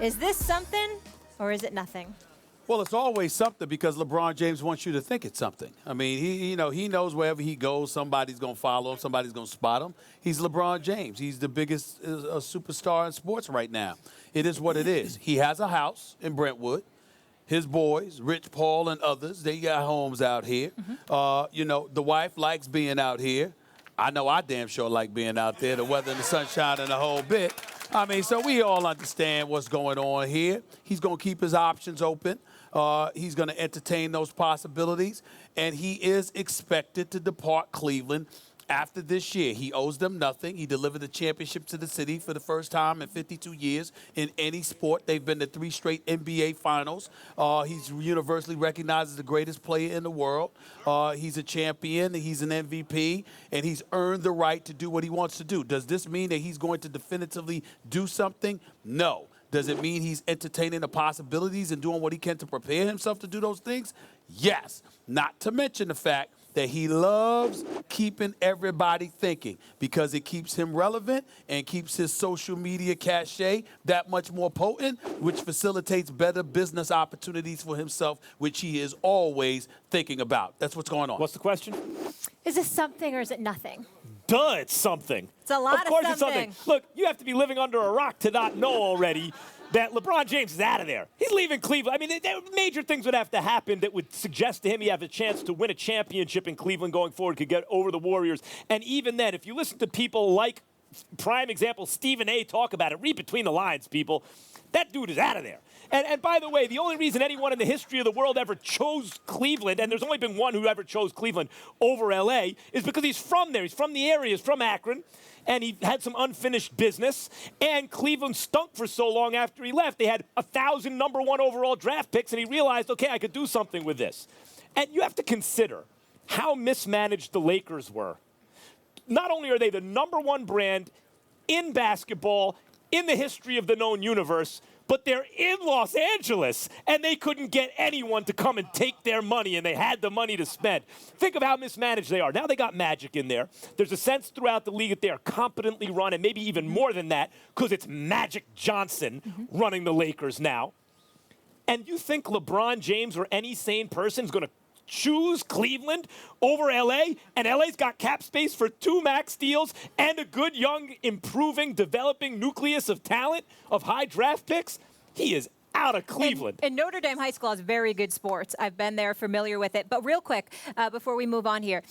Is this something or is it nothing? Well, it's always something because LeBron James wants you to think it's something. I mean, he knows wherever he goes, somebody's going to follow him, somebody's going to spot him. He's LeBron James. He's the biggest superstar in sports right now. It is what it is. He has a house in Brentwood. His boys, Rich Paul and others, they got homes out here. The wife likes being out here. I know I damn sure like being out there, the weather and the sunshine and the whole bit. I mean, so we all understand what's going on here. He's going to keep his options open. He's going to entertain those possibilities. And he is expected to depart Cleveland after this year. He owes them nothing. He delivered the championship to the city for the first time in 52 years in any sport. They've been to 3 straight NBA finals. He's universally recognized as the greatest player in the world. He's a champion. He's an MVP. And he's earned the right to do what he wants to do. Does this mean that he's going to definitively do something? No. Does it mean he's entertaining the possibilities and doing what he can to prepare himself to do those things? Yes. Not to mention the fact that he loves keeping everybody thinking because it keeps him relevant and keeps his social media cachet that much more potent, which facilitates better business opportunities for himself, which he is always thinking about. That's what's going on. What's the question? Is this something or is it nothing? Duh, it's something. It's a lot of course something. It's something. Look, you have to be living under a rock to not know already that LeBron James is out of there. He's leaving Cleveland. I mean, major things would have to happen that would suggest to him he have a chance to win a championship in Cleveland going forward, could get over the Warriors. And even then, if you listen to people like, prime example, Stephen A. talk about it, read between the lines, people, that dude is out of there. And by the way, the only reason anyone in the history of the world ever chose Cleveland, and there's only been one who ever chose Cleveland over L.A., is because he's from there. He's from the area. He's from Akron. And he had some unfinished business. And Cleveland stunk for so long after he left. They had 1,000 number 1 overall draft picks, and he realized, okay, I could do something with this. And you have to consider how mismanaged the Lakers were. Not only are they the number 1 brand in basketball in the history of the known universe, but they're in Los Angeles, and they couldn't get anyone to come and take their money, and they had the money to spend. Think of how mismanaged they are. Now they got Magic in there. There's a sense throughout the league that they are competently run, and maybe even more than that, because it's Magic Johnson running the Lakers now. And you think LeBron James or any sane person is going to choose Cleveland over L.A., and L.A.'s got cap space for 2 max deals and a good, young, improving, developing nucleus of talent, of high draft picks? He is out of Cleveland. And Notre Dame High School has very good sports. I've been there, familiar with it. But real quick, before we move on here,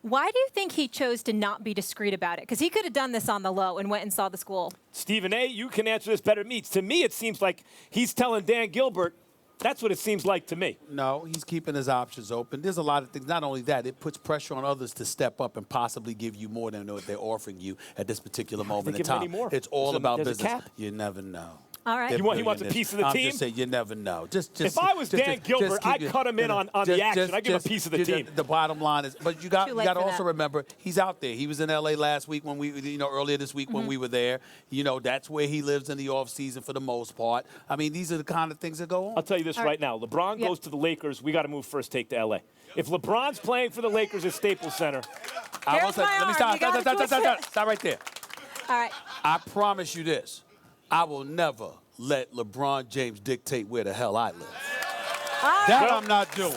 why do you think he chose to not be discreet about it? Because he could have done this on the low and went and saw the school. Stephen A., you can answer this better than me. To me, it seems like he's telling Dan Gilbert, that's what it seems like to me. No, he's keeping his options open. There's a lot of things. Not only that, it puts pressure on others to step up and possibly give you more than what they're offering you at this particular moment in time. It's all about business. You never know. All right. He wants a piece of the team? I'm just saying, you never know. If I was Dan Gilbert, I'd cut him in on the action. I'd give him a piece of the team. The bottom line is, but you got to also remember, he's out there. He was in L.A. last week when earlier this week when we were there. That's where he lives in the offseason for the most part. I mean, these are the kind of things that go on. I'll tell you this right now. LeBron goes to the Lakers. We got to move first take to L.A. If LeBron's playing for the Lakers at Staples Center. Let me stop. Stop right there. All right. I promise you this. I will never let LeBron James dictate where the hell I live. That I'm not doing.